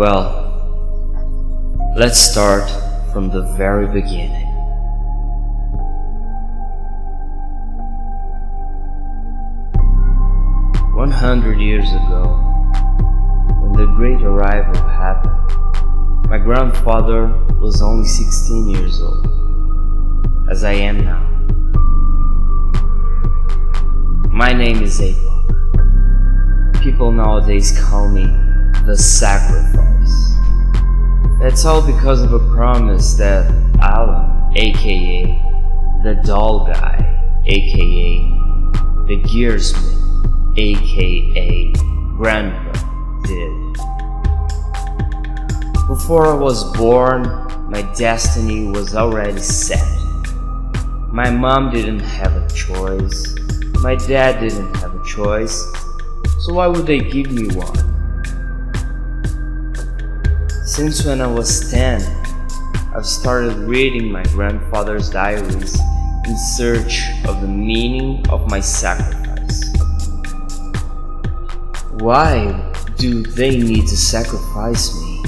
Well, let's start from the very beginning. "100 years ago, when the Great Arrival happened, my grandfather was only 16 years old, as I am now. My name is Apoc. People nowadays call me the Sacrifice. That's all because of a promise that Alan, aka the Doll Guy, aka the Gearsmith, aka Grandpa, did. Before I was born, my destiny was already set. My mom didn't have a choice. My dad didn't have a choice. So why would they give me one? Since when I was 10, I've started reading my grandfather's diaries in search of the meaning of my sacrifice. Why do they need to sacrifice me?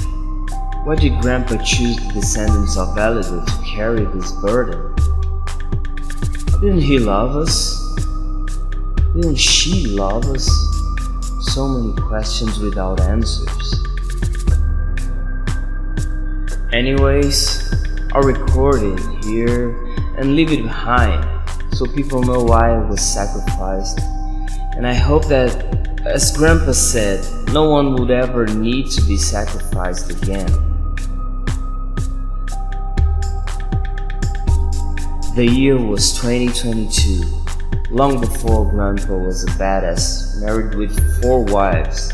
Why did Grandpa choose the descendants of Elidor to carry this burden? Didn't he love us? Didn't she love us? So many questions without answers. Anyways, I'll record it here and leave it behind so people know why I was sacrificed. And I hope that, as Grandpa said, no one would ever need to be sacrificed again. The year was 2022, long before Grandpa was a badass, married with 4 wives.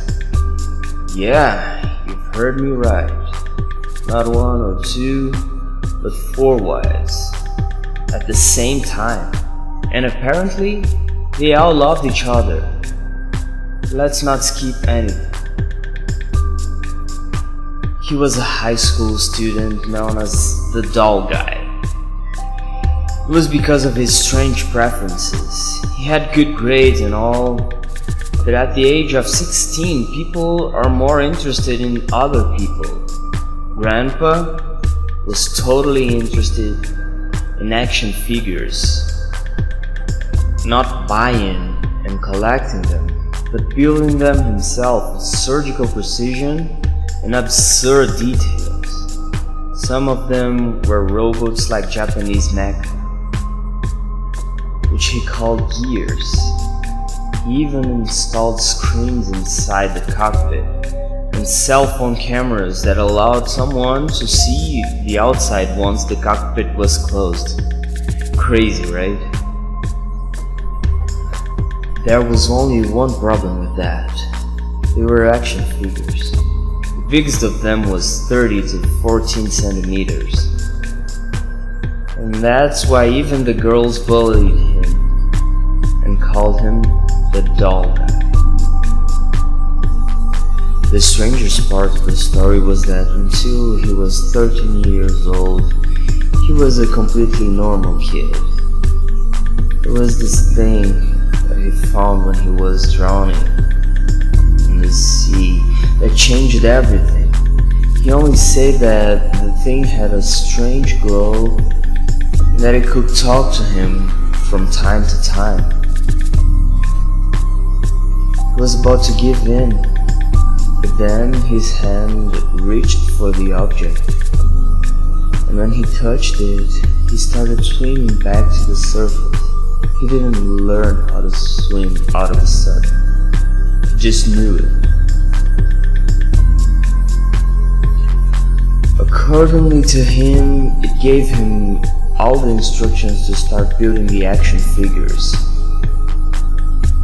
Yeah, you've heard me right. Not 1 or 2, but 4 wives at the same time. And apparently, they all loved each other. Let's not skip anything. He was a high school student known as the Doll Guy. It was because of his strange preferences. He had good grades and all, but at the age of 16, people are more interested in other people. Grandpa was totally interested in action figures, not buying and collecting them, but building them himself with surgical precision and absurd details. Some of them were robots like Japanese mecha, which he called gears. He even installed screens inside the cockpit and cell phone cameras that allowed someone to see the outside once the cockpit was closed. Crazy, right? There was only one problem with that. They were action figures. The biggest of them was 30 to 14 centimeters. And that's why even the girls bullied him and called him the Doll Guy. The strangest part of the story was that until he was 13 years old, he was a completely normal kid. There was this thing that he found when he was drowning in the sea that changed everything. He only said that the thing had a strange glow and that it could talk to him from time to time. He was about to give in, but then his hand reached for the object, and when he touched it, he started swimming back to the surface. He didn't learn how to swim out of the sudden. He just knew it. Accordingly to him, it gave him all the instructions to start building the action figures.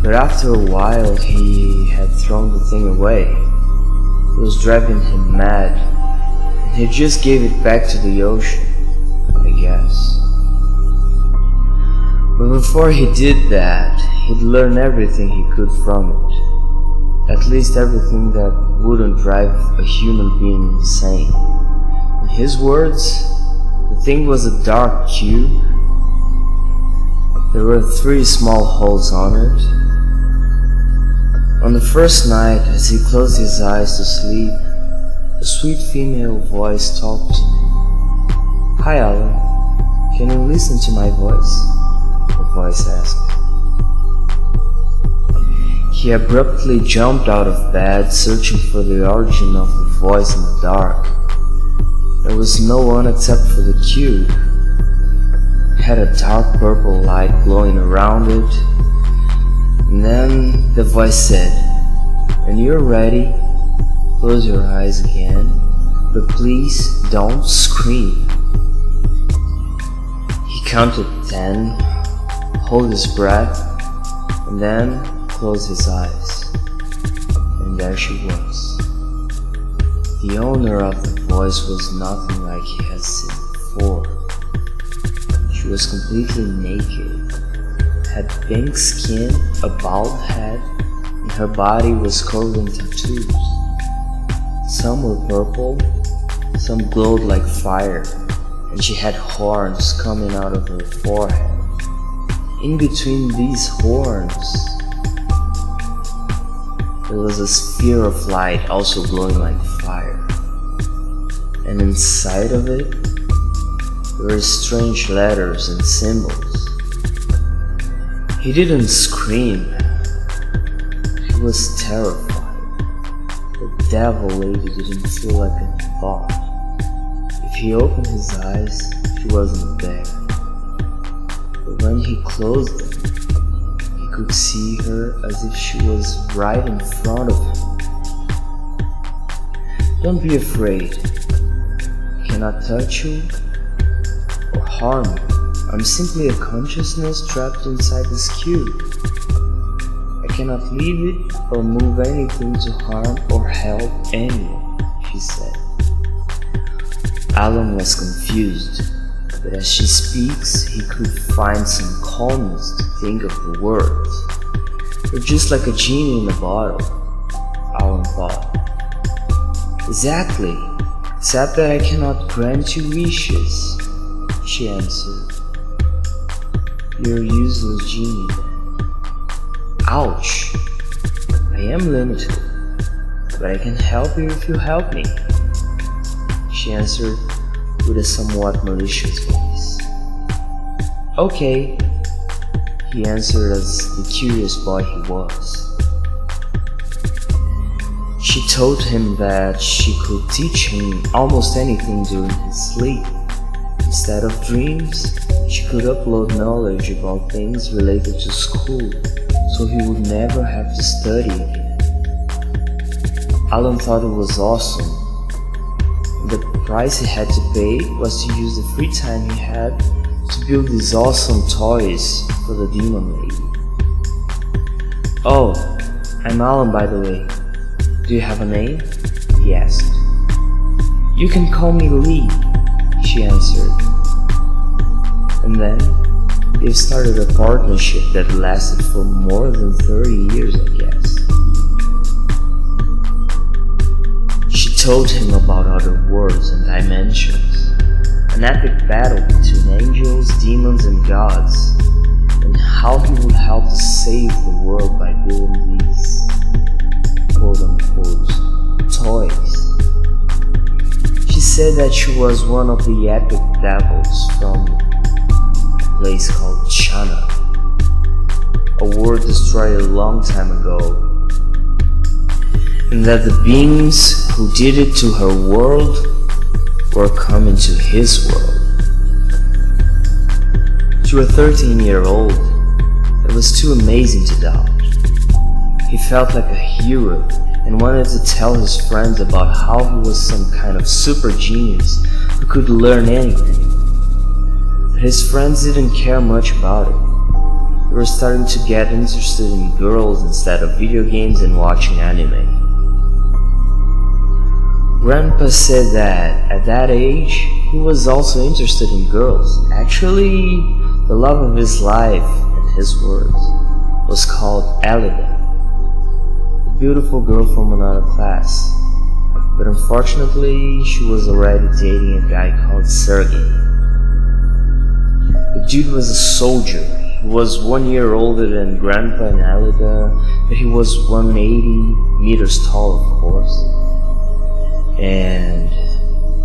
But after a while, he had thrown the thing away. It was driving him mad, and he just gave it back to the ocean, I guess. But before he did that, he'd learn everything he could from it. At least everything that wouldn't drive a human being insane. In his words, the thing was a dark cube. There were 3 small holes on it. On the first night, as he closed his eyes to sleep, A sweet female voice talked to me. "Hi, Alan. Can you listen to my voice?" the voice asked. He abruptly jumped out of bed, searching for the origin of the voice in the dark. There was no one except for the cube. It had a dark purple light glowing around it. And then the voice said, "When you're ready, close your eyes again, but please don't scream." He counted 10, hold his breath, and then closed his eyes. And there she was. The owner of the voice was nothing like he had seen before. She was completely naked, had pink skin, a bald head, and her body was covered in tattoos. Some were purple, some glowed like fire, and she had horns coming out of her forehead. In between these horns, there was a sphere of light also glowing like fire. And inside of it, there were strange letters and symbols. He didn't scream. He was terrified. The devil lady didn't feel like a thought. If he opened his eyes, she wasn't there. But when he closed them, he could see her as if she was right in front of him. "Don't be afraid. I cannot touch you or harm you. I'm simply a consciousness trapped inside this cube. I cannot leave it or move anything to harm or help anyone," she said. Alan was confused, but as she speaks, he could find some calmness to think of the words. "You're just like a genie in a bottle," Alan thought. "Exactly, except that I cannot grant you wishes," she answered. "You're a useless genie then." "Ouch! I am limited, but I can help you if you help me," she answered with a somewhat malicious voice. "Okay," he answered as the curious boy he was. She told him that she could teach him almost anything during his sleep. Instead of dreams, she could upload knowledge about things related to school, so he would never have to study again. Alan thought it was awesome. The price he had to pay was to use the free time he had to build these awesome toys for the demon lady. "Oh, I'm Alan, by the way. Do you have a name?" he asked. "You can call me Lee," she answered. And then they started a partnership that lasted for more than 30 years, I guess. She told him about other worlds and dimensions, an epic battle between angels, demons, and gods, and how he would help to save the world by building these quote-unquote toys. She said that she was one of the epic devils from a place called China, a world destroyed a long time ago, and that the beings who did it to her world were coming to his world. To a 13-year-old, it was too amazing to doubt. He felt like a hero and wanted to tell his friends about how he was some kind of super genius who could learn anything. But his friends didn't care much about it. They were starting to get interested in girls instead of video games and watching anime. Grandpa said that at that age, he was also interested in girls. Actually, the love of his life, in his words, was called Alida, a beautiful girl from another class. But unfortunately, she was already dating a guy called Sergey. The dude was a soldier. He was 1 year older than Grandpa and Alida, but he was 180 meters tall, of course. And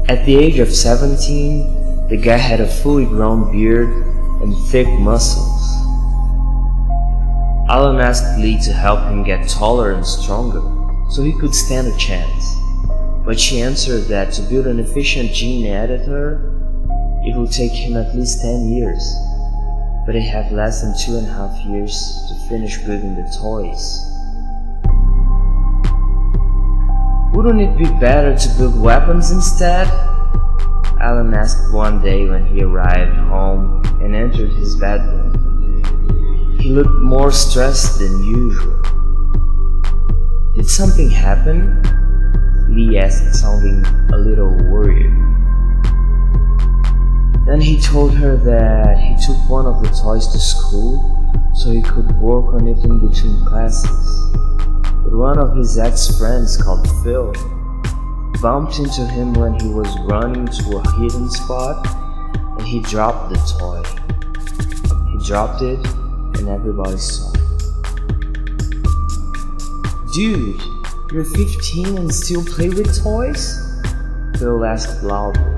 at the age of 17, the guy had a fully grown beard and thick muscles. Alan asked Lee to help him get taller and stronger so he could stand a chance, but she answered that to build an efficient gene editor, it would take him at least 10 years, but they have less than 2.5 years to finish building the toys. Wouldn't it be better to build weapons instead? Alan asked one day when he arrived home and entered his bedroom. He looked more stressed than usual. Did something happen? Lee asked, sounding a little worried. Then he told her that he took one of the toys to school so he could work on it in between classes. But one of his ex-friends called Phil bumped into him when he was running to a hidden spot and he dropped the toy. He dropped it and everybody saw it. Dude, you're 15 and still play with toys? Phil asked loudly.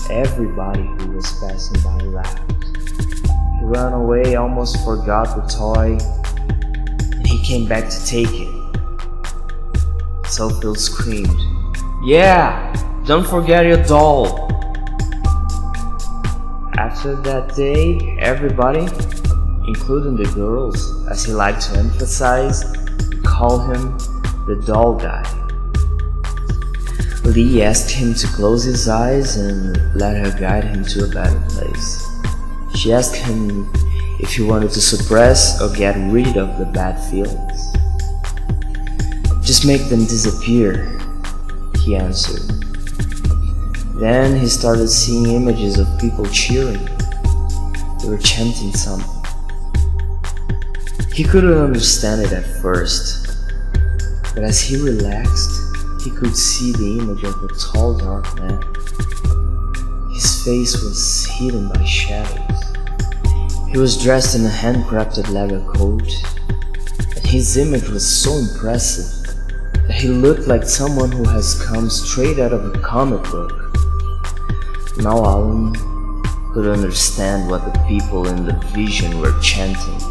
Everybody who was passing by laughed. He ran away, almost forgot the toy, and he came back to take it. So Phil screamed, "Yeah, don't forget your doll!" After that day, everybody, including the girls, as he liked to emphasize, called him the doll guy. Lee asked him to close his eyes and let her guide him to a better place. She asked him if he wanted to suppress or get rid of the bad feelings. "Just make them disappear," he answered. Then he started seeing images of people cheering. They were chanting something. He couldn't understand it at first, but as he relaxed, he could see the image of a tall, dark man. His face was hidden by shadows. He was dressed in a handcrafted leather coat, and his image was so impressive that he looked like someone who has come straight out of a comic book. Now Alan could understand what the people in the vision were chanting.